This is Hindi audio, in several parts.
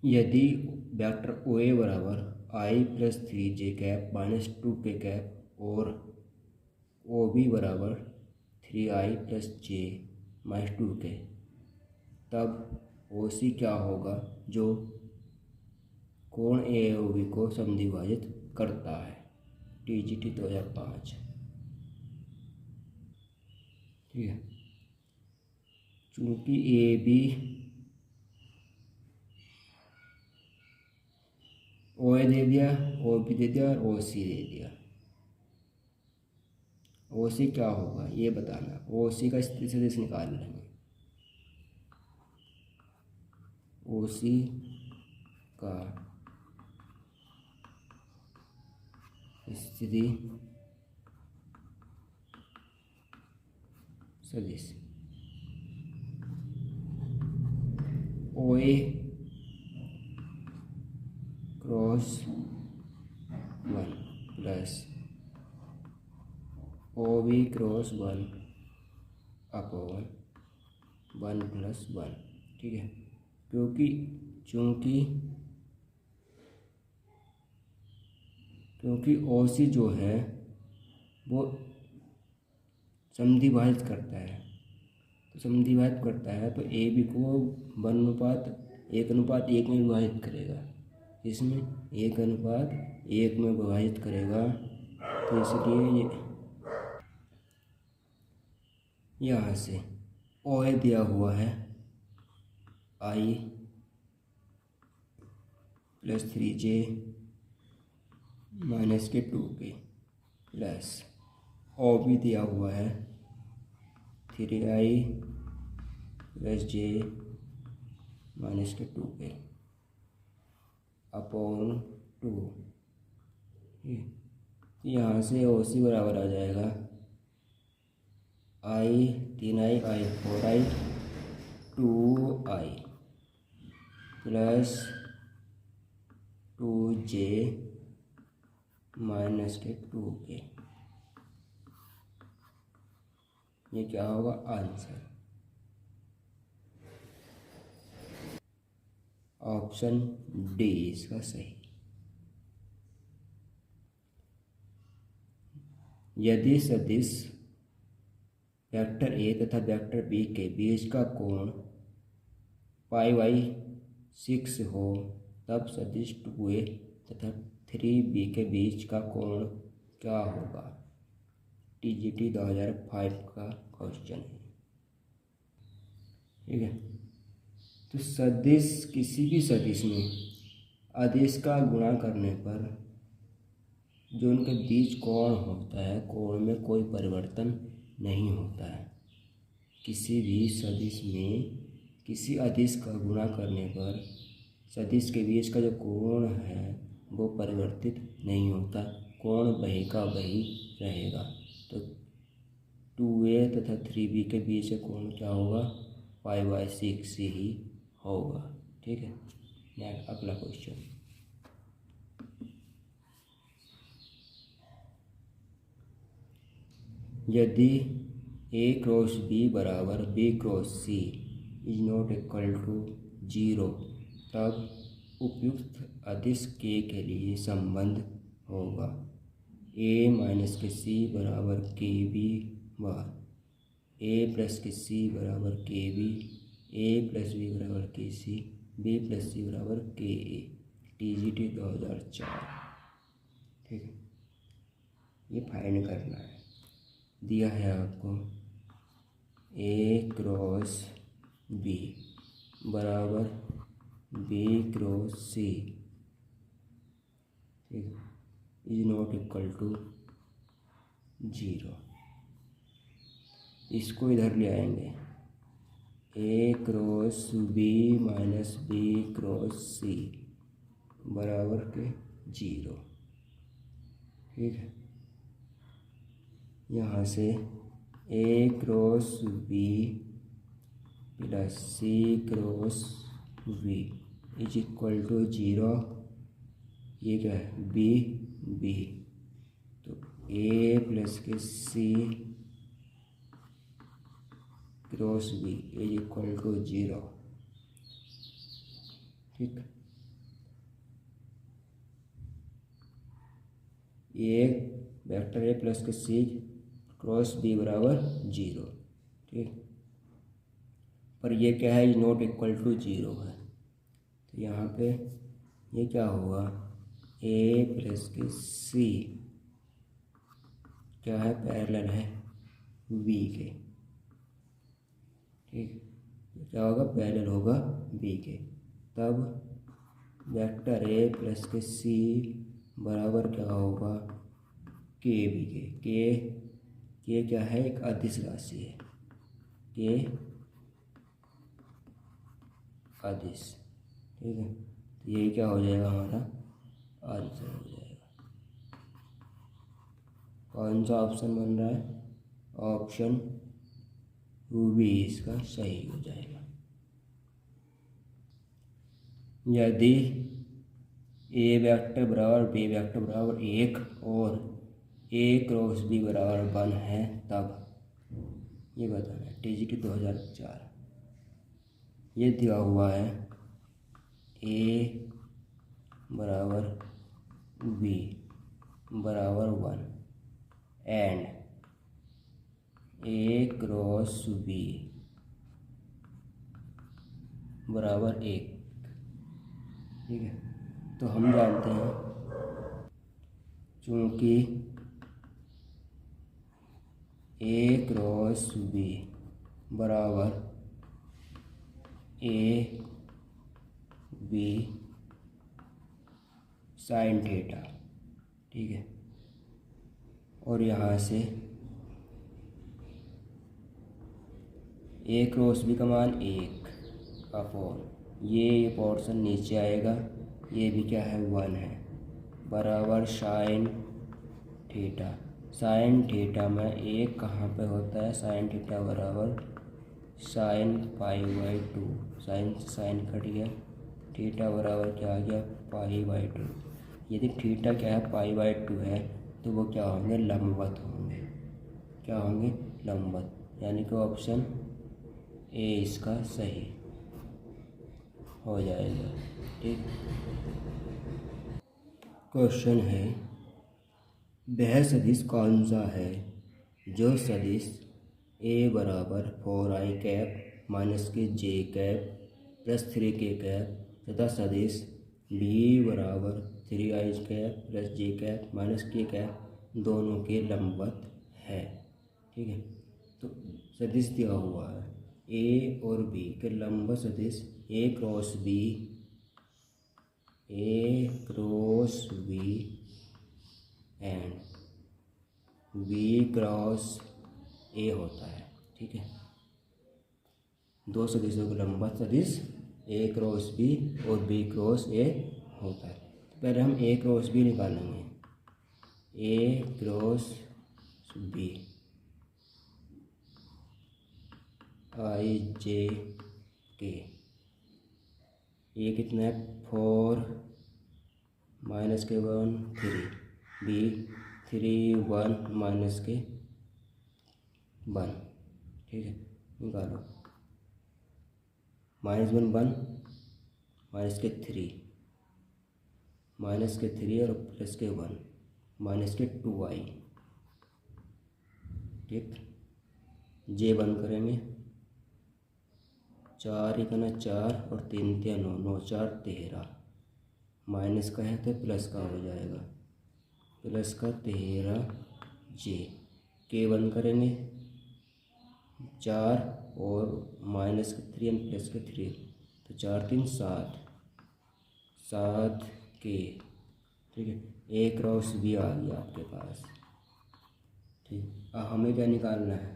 यदि वेक्टर ओ ए बराबर I plus 3j cap minus 2k cap और ओ बी बराबर 3i+j माइनस 2k, तब ओ सी क्या होगा जो कोण ए ओ बी को समद्विभाजित करता है। TGT 2005। ठीक है, चूंकि ए बी ओ ए दे दिया, ओ बी दे दिया और ओ सी दे दिया, ओ सी क्या होगा ये बताना। ओ सी का सदिश निकाल लेंगे। ओ सी का स्थिति सदिश O A cross 1 plus O B cross 1 upon 1+1। ठीक है, क्योंकि ओ सी जो है वो समद्विभाजित करता है, तो समद्विभाजित करता है तो ए बी को 1:1 में विभाजित करेगा। इसमें 1:1 में विभाजित करेगा, तो इसलिए ये यहाँ से ओ ए दिया हुआ है आई प्लस 3j माइनस के 2k प्लस ओ बी दिया हुआ है 3i+j माइनस के 2k अपॉन 2। यहाँ से ओ सी बराबर आ जाएगा आई 3i आई 4i 2i plus 2j minus के 2k। ये क्या होगा आंसर, ऑप्शन डी इसका सही। यदि सदिश वेक्टर ए तथा वेक्टर बी के बीच का कोण π/6 हो, तब सदिश 2a तथा 3b के बीच का कोण क्या होगा। TGT 2005 का क्वेश्चन है। ठीक है, तो सदिश किसी भी सदिश में अदिश का गुणा करने पर जो उनके बीच कोण होता है, कोण में कोई परिवर्तन नहीं होता है। किसी भी सदिश में किसी अदिश का गुणा करने पर सदिश के बीच का जो कोण है वो परिवर्तित नहीं होता, कोण वही का वही रहेगा। तो 2a तथा 3b के बीच का कोण क्या होगा, π/6 ही होगा। ठीक है, नेक्स्ट अगला क्वेश्चन। यदि a क्रॉस b बराबर b cross c is not equal to 0, तब उपयुक्त अदिश k के लिए संबंध होगा a माइनस के c बराबर kb bar a plus k c बराबर kb, a प्लस b बराबर kc, b प्लस c बराबर ka। TGT 2004। ठीक है, ये फाइंड करना है। दिया है आपको a क्रॉस b बराबर b क्रॉस c, ठीक है, इज नॉट इक्वल टू 0। इसको इधर ले आएंगे, a cross b minus b cross c बराबर के 0। ठीक है, यहाँ से a cross b plus c cross v is equal to 0। ये क्या है, b, तो a plus k c cross b is equal to 0। ठीक, ए वेक्टर ए प्लस के सी क्रॉस बी बराबर 0, ठीक। पर ये क्या है, नॉट इक्वल टू 0 है, तो यहाँ पे ये क्या होगा, ए प्लस के सी क्या है, पैरेलल है बी के, ठीक। क्या होगा, पैरेलल होगा बी के, तब वेक्टर ए प्लस के सी बराबर क्या होगा, के बी के क्या है, एक अदिश राशि है, के अदिश, ठीक है। तो यही क्या हो जाएगा, हमारा आंसर हो जाएगा। कौन सा ऑप्शन बन रहा है, ऑप्शन बी इसका सही हो जाएगा। यदि ए वेक्टर बराबर बी वेक्टर बराबर 1 और ए क्रॉस बी बराबर 1 है, तब ये बताना है। TGT 2004 ये दिया हुआ है, ए बराबर बी बराबर 1 एंड ए क्रॉस बी बराबर 1, ठीक है। तो हम जानते हैं, चूँकि ए क्रॉस बी बराबर ए बी साइन थीटा, ठीक है। और यहाँ से ए क्रॉस बी का मान 1 अपॉन ये पोर्शन नीचे आएगा, ये भी क्या है 1 है, बराबर साइन थीटा। साइन थीटा में एक कहाँ पे होता है, साइन थीटा बराबर साइन π/2, साइन से साइन कट गया, थीटा बराबर क्या आ गया, π/2। यदि थीटा क्या है, π/2 है, तो वो क्या होंगे, लंबवत होंगे, क्या होंगे, लंबवत, यानी कि ऑप्शन ए इसका सही हो जाएगा, ठीक। क्वेश्चन है, वह सदिश कौन सा है जो सदिश ए बराबर 4i कैप माइनस के जे कैप प्लस 3k कैप तथा सदिश बी बराबर 3i कैप प्लस जे कैप माइनस के कैप दोनों के लंबवत है, ठीक है। तो सदिश दिया हुआ है ए और बी के लंबवत सदिश A cross B and B cross A होता है, ठीक है। दो सदिशों का लंबवत सदिश ए क्रॉस बी और बी क्रॉस ए होता है। तो पहले हम ए क्रॉस बी निकालेंगे, ए क्रॉस बी आई जे के, ये कितना है 4 माइनस के 1 3, बी 3 1 माइनस के 1, ठीक है। निकालो, -1 1 माइनस के 3 और प्लस के 1 माइनस के 2i, ठीक। जे बंद करेंगे, 4 1 4 और 3 3 9 9 4 13, माइनस का है तो प्लस का हो जाएगा, प्लस का 13 जे, के बंद करेंगे, 4 और माइनस का 3 एंड प्लस का 3, तो 4 3 7 के, ठीक है। ए क्रॉस बी आ गया आपके पास, ठीक। अब हमें क्या निकालना है,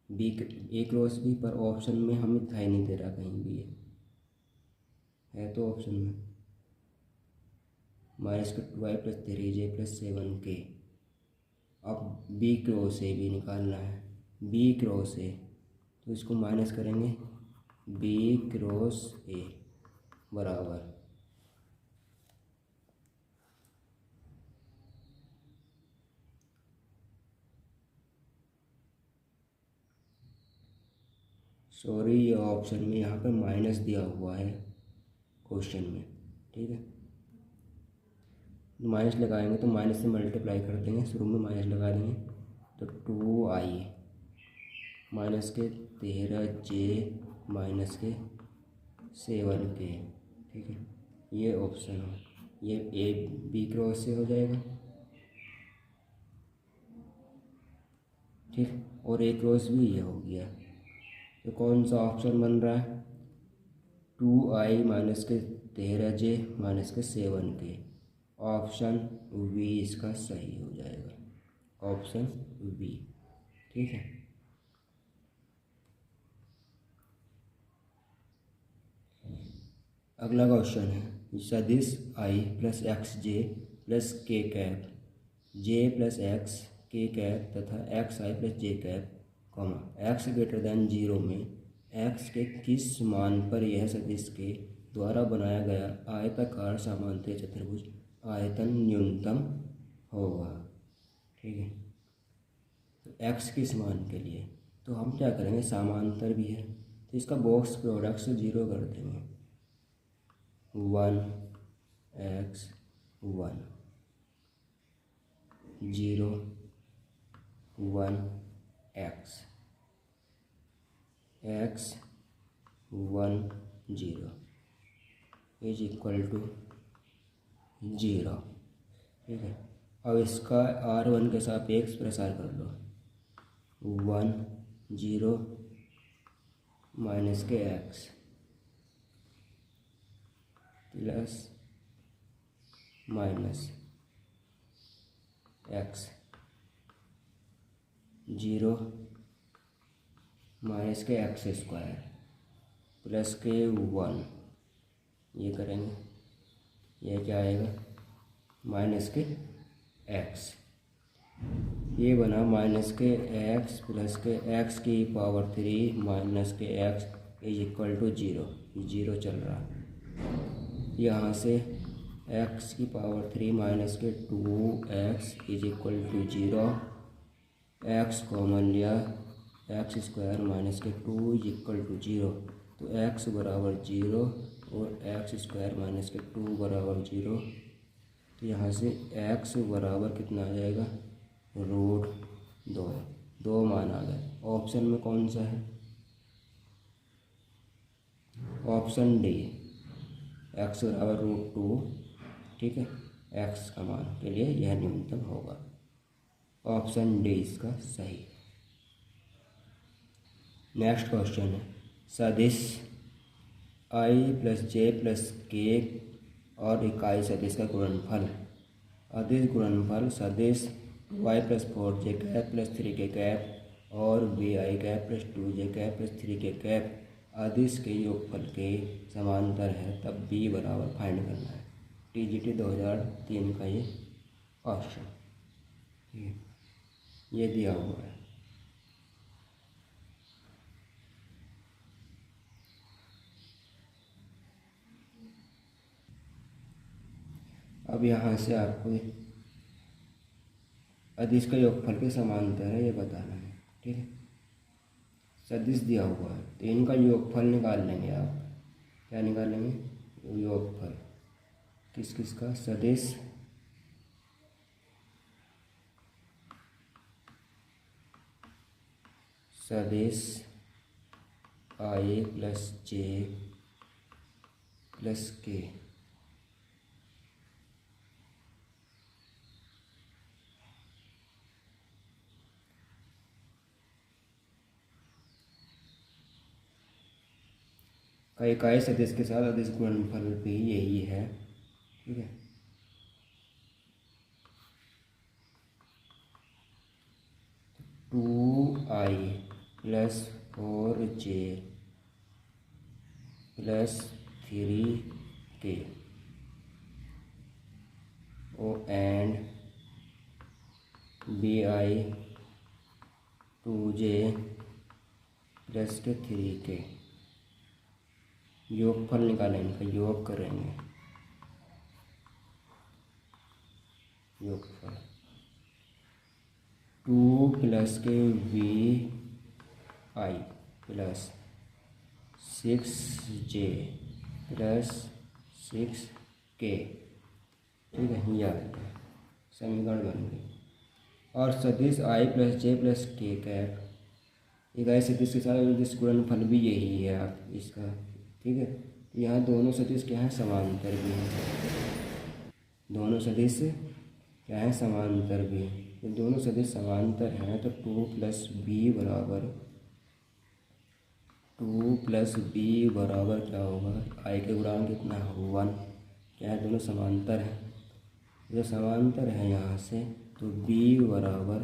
बी ए क्रॉस बी, पर ऑप्शन में हमें दिखाई नहीं दे रहा कहीं भी, है तो ऑप्शन में माइनस का 2i plus 3j plus 7k। अब बी क्रॉस ए भी निकालना है, बी क्रॉस ए, तो इसको माइनस करेंगे, बी क्रॉस ए बराबर सॉरी ये ऑप्शन में यहाँ पे माइनस दिया हुआ है क्वेश्चन में, ठीक है। माइनस लगाएंगे तो माइनस से मल्टीप्लाई कर देंगे, शुरू में माइनस लगा देंगे तो 2i माइनस के 13j माइनस के 7k। ठीक है, ये ऑप्शन है, ये ए बी क्रॉस से हो जाएगा। ठीक, और ए क्रॉस भी ये हो गया, तो कौन सा ऑप्शन बन रहा है? 2i माइनस के 13j माइनस के 7k। ऑप्शन बी इसका सही हो जाएगा, ऑप्शन बी। ठीक है, अगला क्वेश्चन है सदिश i plus x J plus के कैप, जे प्लस एक्स के कैप तथा एक्स आई प्लस जे कैप, एक्स ग्रेटर दैन 0 में एक्स के किस मान पर यह सदिश के द्वारा बनाया गया आयताकार समांतर चतुर्भुज आयतन न्यूनतम होगा। ठीक है, तो एक्स किस मान के लिए, तो हम क्या करेंगे, समांतर भी है तो इसका बॉक्स प्रोडक्ट से 0 कर देंगे। 1 x 1 0 1 x x 1 0 is equal to 0। ठीक है, अब इसका r1 के सापेक्ष प्रसार कर लो। 1 0 माइनस के x plus minus x 0 minus के एक्स स्क्वायर प्लस के 1, ये करेंगे, ये क्या आएगा, माइनस के x, ये बना माइनस के x प्लस के x की पावर 3 माइनस के x इज इक्वल टू 0, 0 चल रहा है। यहाँ से x की power 3 minus k 2x is equal to 0, x common लिया, X square minus k 2 is equal to 0, तो x बराबर 0 और एक्स स्क्वायर माइनस के 2 बराबर 0, तो यहाँ से x बराबर कितना आ जाएगा, √2, 2 मान आ गए। ऑप्शन में कौन सा है, ऑप्शन डी, x बराबर √2। ठीक है, x का मान के लिए यह न्यूनतम होगा, ऑप्शन डी इसका सही। नेक्स्ट क्वेश्चन है सदिश i प्लस जे प्लस के और इकाई सदिश का गुणनफल, अदिश गुणनफल सदिश y plus 4j cap plus 3k cap और bi cap plus 2j cap plus 3k cap अदिश के योगफल के समांतर है, तब b बराबर फाइंड करना है। TGT 2003 का ये क्वेश्चन, ये दिया हुआ है। अब यहाँ से आपको अदिश का योगफल के समांतर है ये बताना है। ठीक है, सदिश दिया हुआ है तो इनका योगफल निकाल लेंगे आप। क्या निकालेंगे, योगफल किस किस का, सदिश सदिश i प्लस जे प्लस के, का इकाई सदिश के साथ अदिश गुणनफल भी यही है। ठीक है, two i plus 4j plus 3k ओ and bi 2j plus k 3k, योगफल निकालें, इनका योग करेंगे। योगफल 2 प्लस के vi plus 6j plus 6k ठीक है, ये आ गया, समीकरण बन गई। और सदिश आई प्लस जे प्लस के कैप, एक ऐसे सदिश के साथ जिस गुणनफल भी यही है आप इसका, ठीक है। यहाँ दोनों सदिश क्या है, समांतर भी हैं, दोनों सदिश क्या है, समांतर भी। तो दोनों सदिश समांतर हैं तो टू प्लस बी बराबर क्या होगा, आई के गुणांक कितना है, 1। क्या है, दोनों समांतर हैं, जो समांतर है यहाँ से, तो b बराबर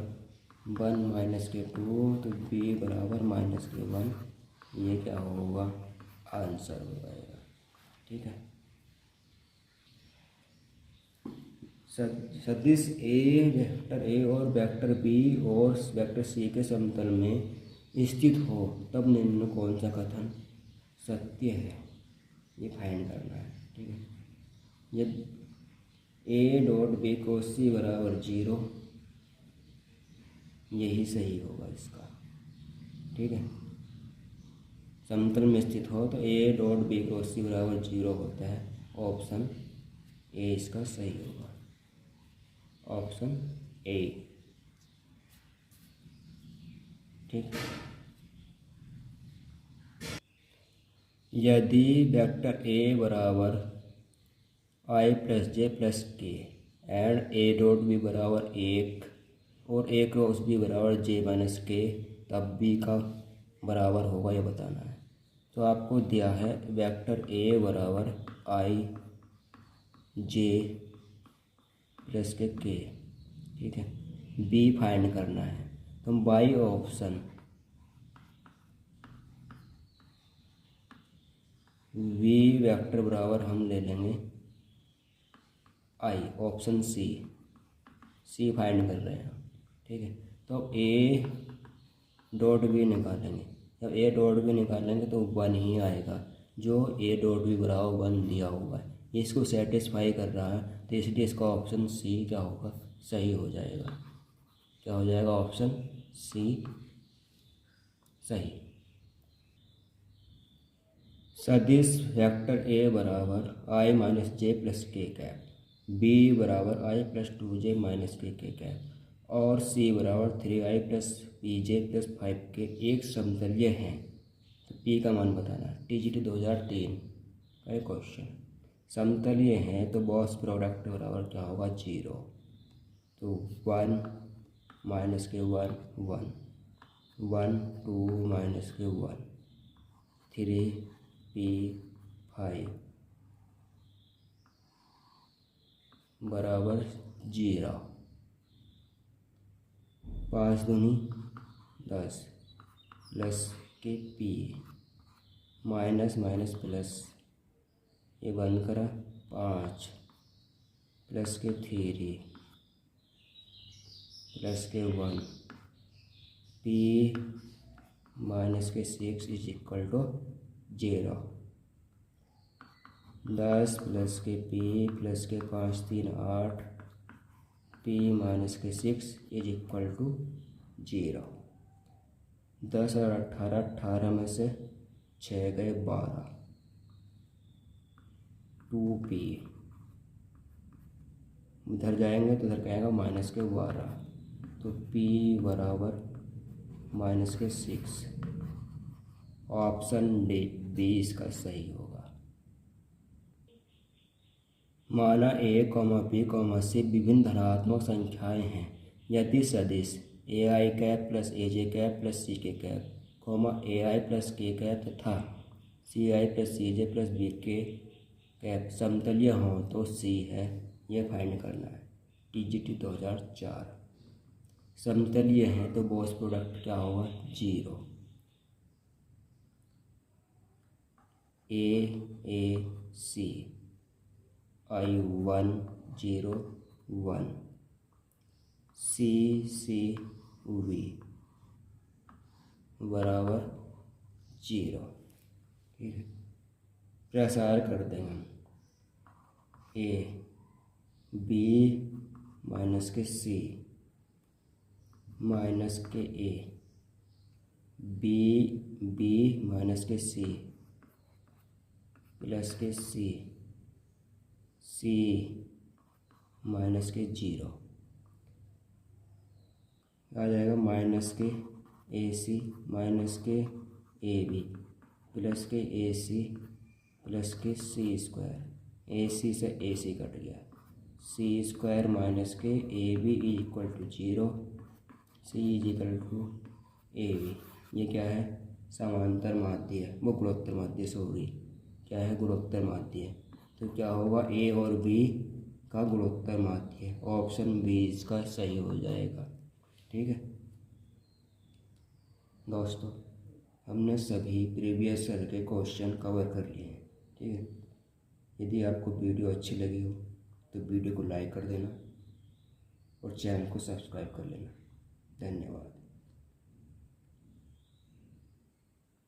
1 माइनस के 2, तो b बराबर माइनस के 1, ये क्या होगा, आंसर हो जाएगा। ठीक है, सदिश ए, वेक्टर ए और वेक्टर बी और वेक्टर सी के समतल में स्थित हो तब निम्न कौन सा कथन सत्य है, ये फाइंड करना है। ठीक है, ये ए डॉट बी को सी बराबर 0, यही सही होगा इसका। ठीक है, समतल में स्थित हो तो ए डॉट बी को सी बराबर 0 होता है, ऑप्शन ए इसका सही होगा, ऑप्शन ए। ठीक, यदि वेक्टर ए बराबर आई प्लस जे प्लस के एंड ए डॉट बी बराबर 1 और ए क्रॉस बी बराबर जे माइनस के, तब बी का बराबर होगा, यह बताना है। तो आपको दिया है वेक्टर ए बराबर आई जे प्लस के, ठीक है, बी फाइंड करना है। तो हम बाई ऑप्शन वी वेक्टर बराबर हम ले लेंगे आई, ऑप्शन सी फाइंड कर रहे हैं। ठीक है, तो ए डॉट बी निकालेंगे, जब ए डॉट बी निकालेंगे तो 1 ही आएगा, जो ए डॉट बी बराबर 1 दिया हुआ है, इसको सेटिस्फाई कर रहा है, तो इसलिए इसका ऑप्शन सी क्या होगा, सही हो जाएगा। क्या हो जाएगा, ऑप्शन सी सही। सदिश वेक्टर ए बराबर आई माइनस जे प्लस के कैप, बी बराबर आई प्लस 2j माइनस के कैप और सी बराबर 3i प्लस pj प्लस 5 के एक समतल्य हैं, तो पी का मान बताना है। TGT 2003 का क्वेश्चन, समतल्य हैं तो बॉस प्रोडक्ट बराबर क्या होगा, 0। तो 1 माइनस के 1 1 2 माइनस के 1 3 p5 बराबर 0, 5 दूनी 10 प्लस के p माइनस माइनस प्लस, ये बंद करा, 5 प्लस के 3 प्लस के 1 p माइनस के 6 इज इक्वल टू 0, 10 प्लस के p प्लस के 5 3 8 p माइनस के 6 इज इक्वल टू 0। 10 और 18 में से 6 गए 12, 2p, इधर जाएंगे तो इधर कहेगा माइनस के 12, तो p बराबर माइनस के 6, ऑप्शन बी इसका सही होगा। माना ए कॉमा बी कॉमा सी विभिन्न धनात्मक संख्याएं हैं, यदि सदिश ए आई कैप प्लस ए जे कैप प्लस सी के कैप कॉमा ए आई प्लस के कैप तथा सी आई प्लस सी जे प्लस बी के कैप समतल्य हों तो सी है, यह फाइंड करना है। TGT 2004, समतल्य हैं तो बॉस प्रोडक्ट क्या होगा, 0। सी आई 1 0 1 सी वी बराबर 0। ठीक है, प्रसार कर देंगे हम, ए बी माइनस के सी माइनस के ए, बी माइनस के सी प्लस के सी माइनस के 0 आ जाएगा, माइनस के AC minus k AB plus के AC प्लस के C²। AC से AC कट गया, C² minus k AB equal to 0, C equal to AB। ये क्या है? समांतर माध्य है, वो गुणोत्तर माध्य, सॉरी क्या है? गुणोत्तर माध्य है। तो क्या होगा? A और B का गुणोत्तर माध्य है। ऑप्शन बी इसका सही हो जाएगा। ठीक है दोस्तों, हमने सभी प्रीवियस ईयर के क्वेश्चन कवर कर लिए हैं। ठीक है, यदि आपको वीडियो अच्छी लगी हो तो वीडियो को लाइक कर देना और चैनल को सब्सक्राइब कर लेना। धन्यवाद।